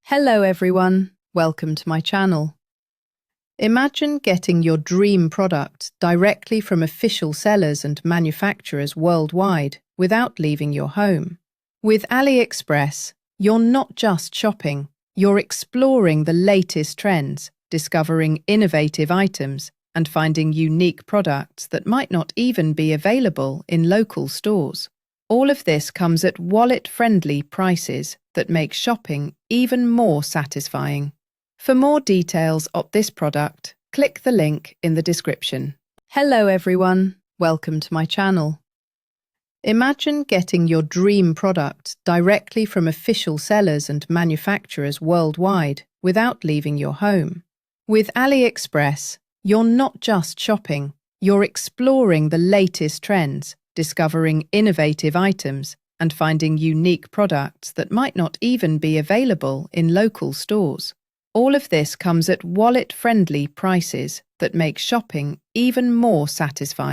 Hello everyone, welcome to my channel. Imagine getting your dream product directly from official sellers and manufacturers worldwide without leaving your home. With AliExpress, you're not just shopping, you're exploring the latest trends, discovering innovative items, and finding unique products that might not even be available in local stores. All of this comes at wallet-friendly prices that make shopping even more satisfying. For more details of this product, click the link in the description. Hello everyone, welcome to my channel. Imagine getting your dream product directly from official sellers and manufacturers worldwide without leaving your home. With AliExpress, you're not just shopping, you're exploring the latest trends, discovering innovative items, and finding unique products that might not even be available in local stores. All of this comes at wallet-friendly prices that make shopping even more satisfying.